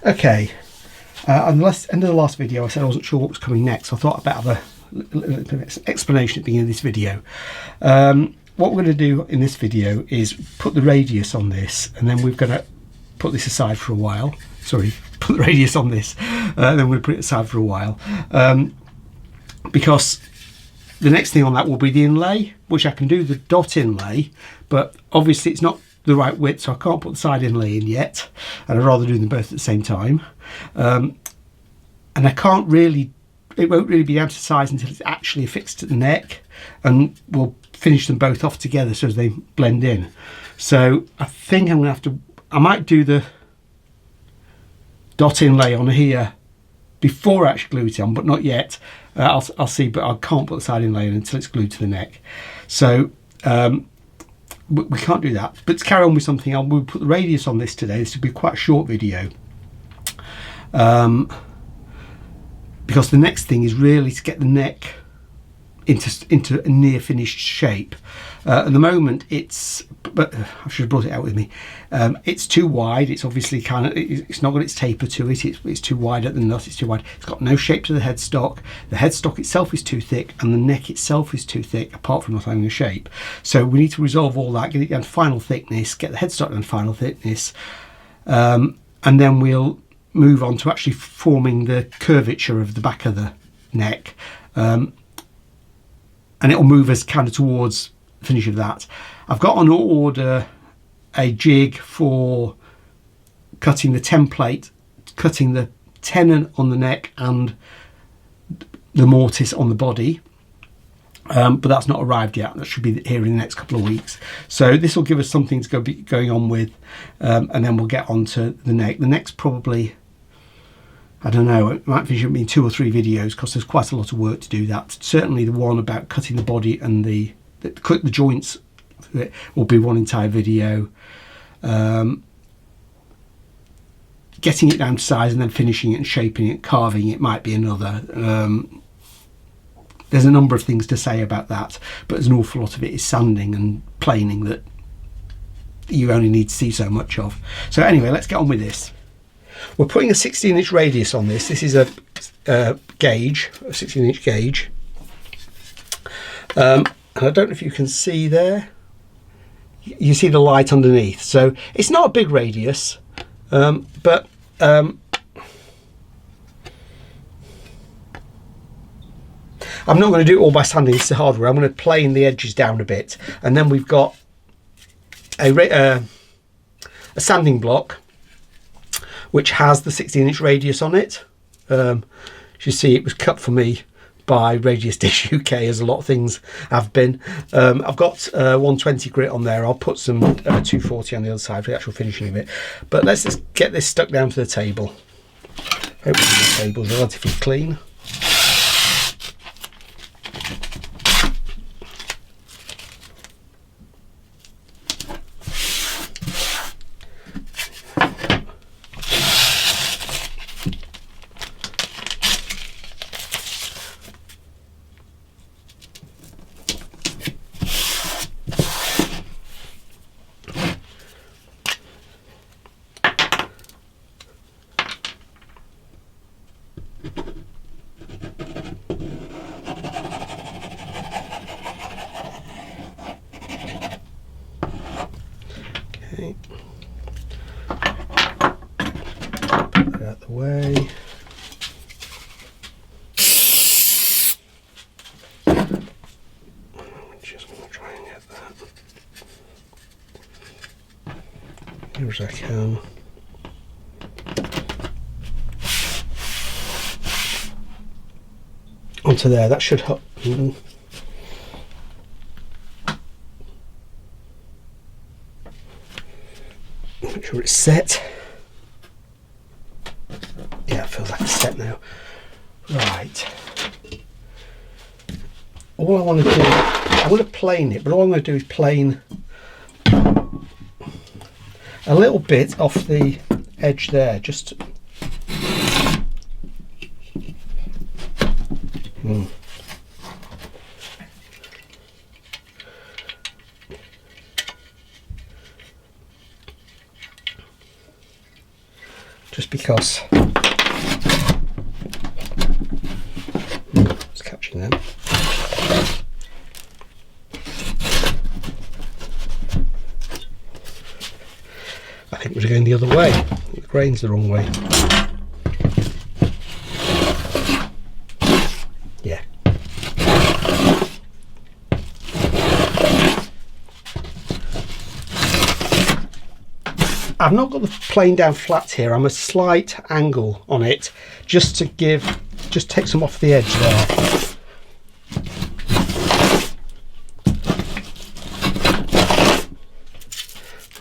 Okay, on the end of the last video I said I wasn't sure what was coming next, so I thought I'd better have a little bit of explanation at the beginning of this video. What we're going to do in this video is put the radius on this, and then we're going to put this aside for a while. Sorry, put the radius on this, and then we'll put it aside for a while, because the next thing on that will be the inlay, which I can do the dot inlay, but obviously it's not the right width, so I can't put the side inlay in yet, and I'd rather do them both at the same time. And I can't really, it won't really be down to size until it's actually affixed to the neck, and we'll finish them both off together so as they blend in. So I think I'm gonna have to, I might do the dot inlay on here before I actually glue it on, but not yet. I'll see, but I can't put the side inlay in until it's glued to the neck. So we can't do that. But to carry on with something, we'll put the radius on this today. This will be quite a short video, because the next thing is really to get the neck into a near finished shape. At the moment it's, but I should have brought it out with me, it's too wide. It's obviously kind of, it's not got its taper to it. It's too wide at the nut, it's too wide. It's got no shape to the headstock. The headstock itself is too thick, and the neck itself is too thick, apart from not having a shape. So we need to resolve all that, get it down to final thickness, get the headstock down to final thickness, and then we'll move on to actually forming the curvature of the back of the neck, and it'll move us kind of towards the finish of that. I've got on order a jig for cutting the template, cutting the tenon on the neck and the mortise on the body, but that's not arrived yet. That should be here in the next couple of weeks. So this will give us something to be going on with, and then we'll get on to the neck. The neck's probably, I don't know, it might finish up being 2 or 3 videos, because there's quite a lot of work to do that. Certainly the one about cutting the body and the joints will be one entire video. Getting it down to size and then finishing it and shaping it, carving it might be another. There's a number of things to say about that, but there's an awful lot of it is sanding and planing that you only need to see so much of. So anyway, let's get on with this. We're putting a 16-inch radius on this. This is a gauge, a 16-inch gauge. And I don't know if you can see there. You see the light underneath. So it's not a big radius, but I'm not going to do it all by sanding this to hardware. I'm going to plane the edges down a bit, and then we've got a sanding block which has the 16-inch radius on it. As you see, it was cut for me by Radius Dish UK, as a lot of things have been. I've got 120 grit on there. I'll put some 240 on the other side for the actual finishing of it. But let's just get this stuck down to the table. Hopefully the table's relatively clean. Okay, put that out the way. I'm just going to try and get that here as I can. Onto there, that should help. Make sure it's set. Yeah, it feels like it's set now. Right. All I want to do, I want to plane it, but all I'm going to do is plane a little bit off the edge there, just because it's catching them. I think we're going the other way. The grain's the wrong way. Yeah. I've not got the plane down flat here. I'm a slight angle on it just to just take some off the edge there.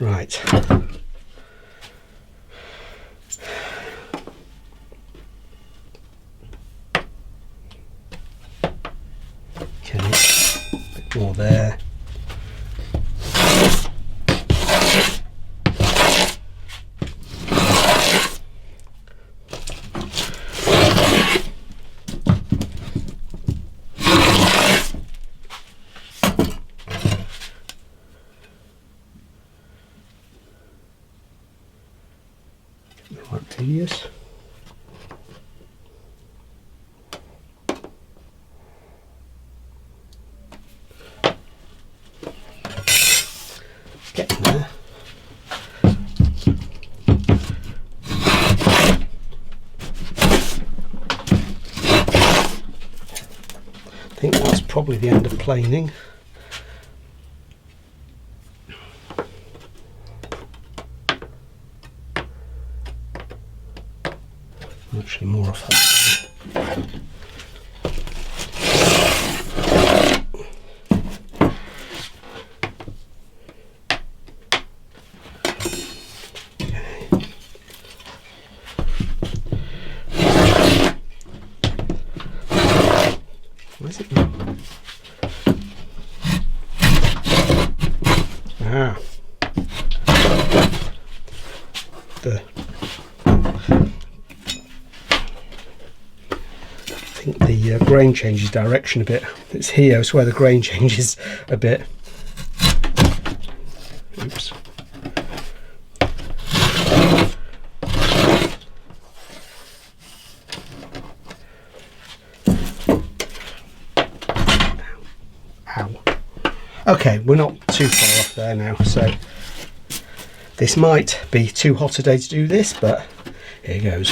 Right. Okay, a bit more there. Quite tedious. Getting there. I think that's probably the end of planing. Actually more off that side. Where's it gone? Ah. I think the grain changes direction a bit. It's here, it's where the grain changes a bit. Oops. Ow. Okay, we're not too far off there now, so this might be too hot a day to do this, but here goes.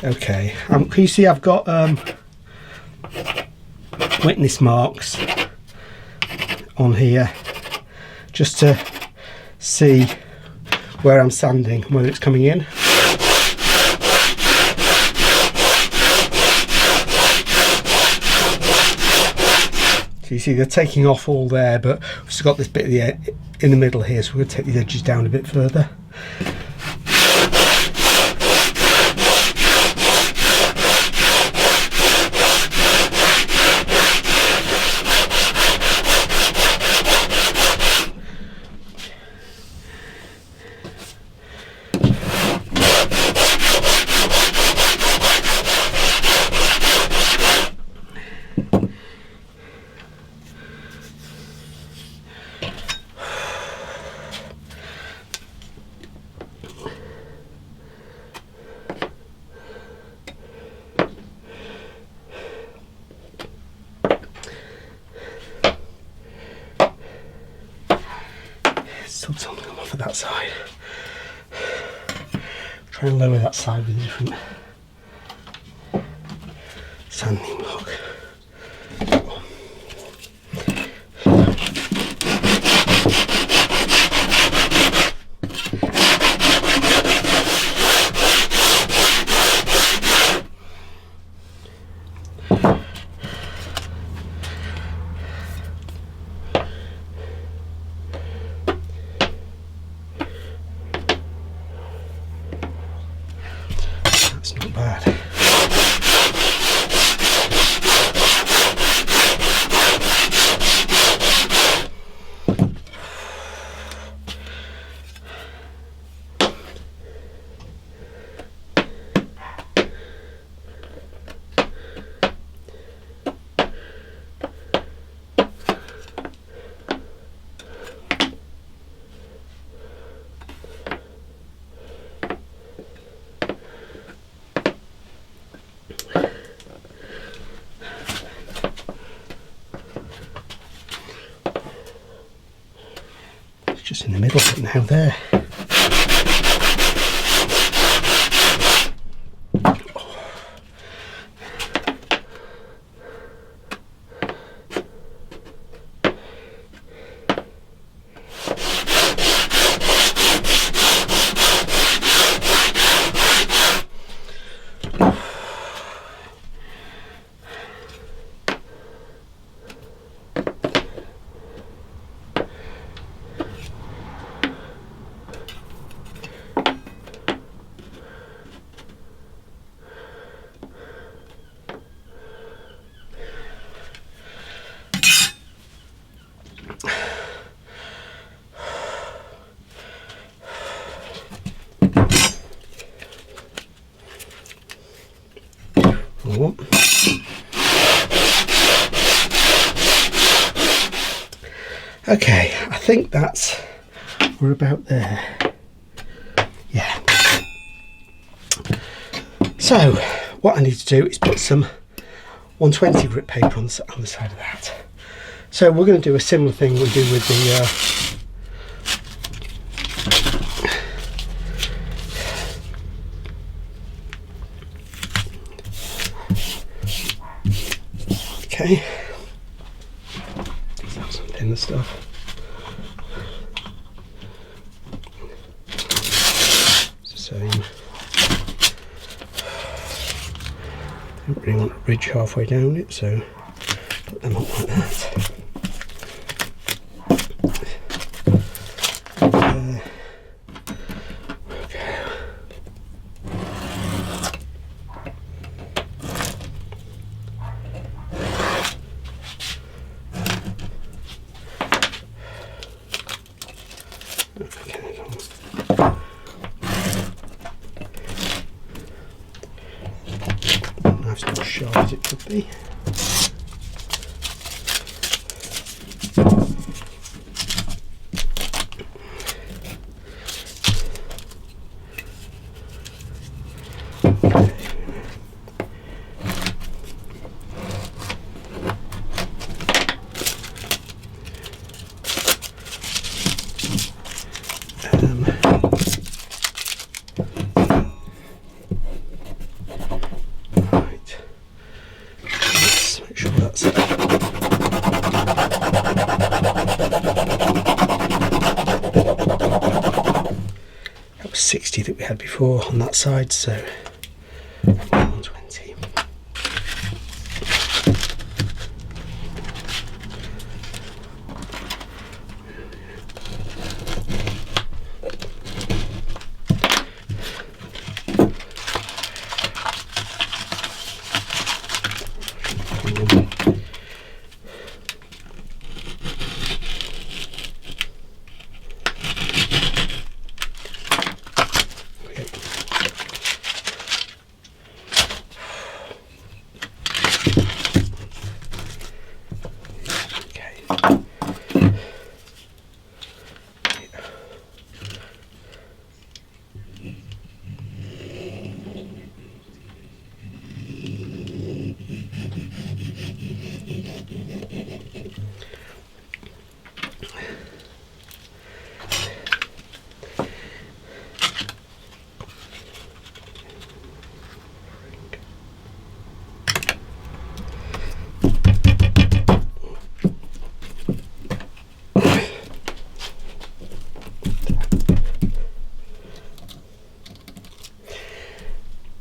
Okay, can you see I've got witness marks on here just to see where I'm sanding, whether it's coming in. So you see they're taking off all there, but we've still got this bit in the middle here, so we're going to take these edges down a bit further. Still something off of that side. Try and lower that side with a different sanding block. Not bad. middle bit now there. Okay, I think we're about there. Yeah. So what I need to do is put some 120 grit paper on the side of that. So we're going to do a similar thing we do with the okay. Some thinner stuff. Same. Don't really want to ridge halfway down it, so put them up like that. Not as sharp as it could be. That was 60 that we had before on that side, so 120.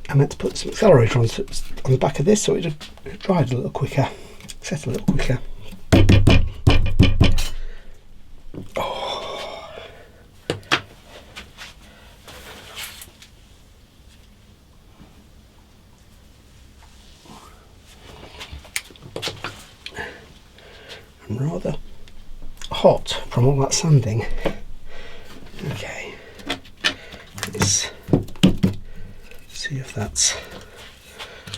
I meant to put some accelerator on the back of this so it dried a little quicker, set a little quicker. Oh. I'm rather hot from all that sanding. Okay, let's see if that's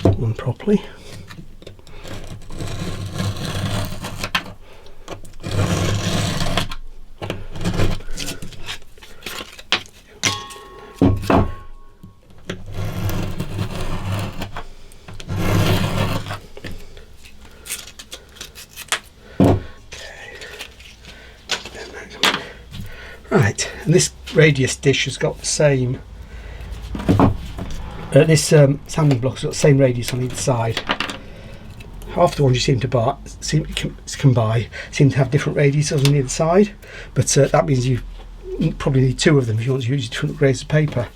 on properly. Right, radius dish has got the same. This sanding block has got the same radius on either side. Half the ones you seem to buy seem to have different radiuses on either side, but that means you probably need 2 of them if you want to use different grades of paper.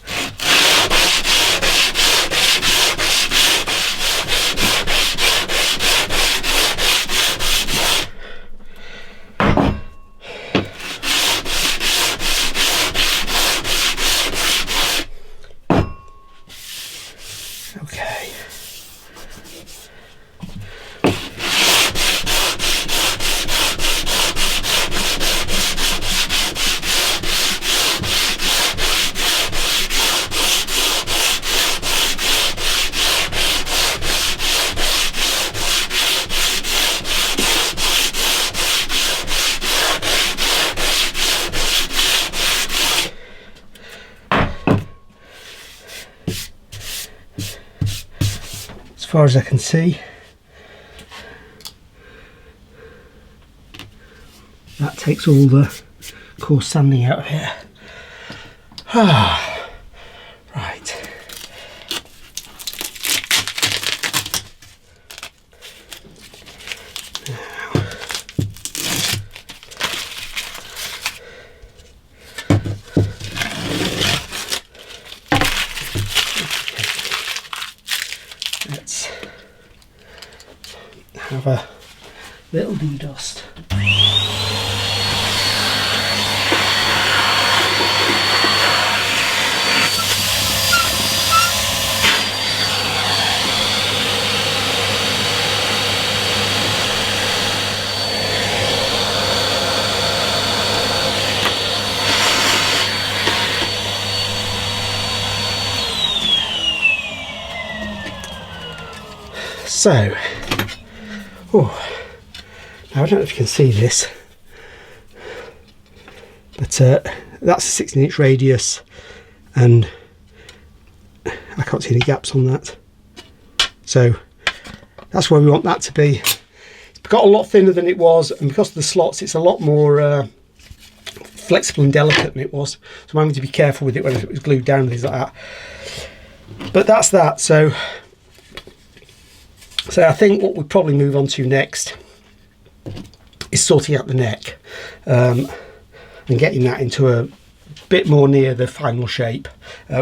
Okay. As far as I can see, that takes all the coarse sanding out of here. Right. Let's have a little de-dust. So, now I don't know if you can see this, but that's a 16-inch radius, and I can't see any gaps on that. So that's where we want that to be. It's got a lot thinner than it was, and because of the slots, it's a lot more flexible and delicate than it was. So I'm having to be careful with it when it was glued down and things like that. But that's that. So I think what we'll probably move on to next is sorting out the neck and getting that into a bit more near the final shape.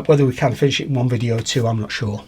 Whether we can finish it in one video or 2, I'm not sure.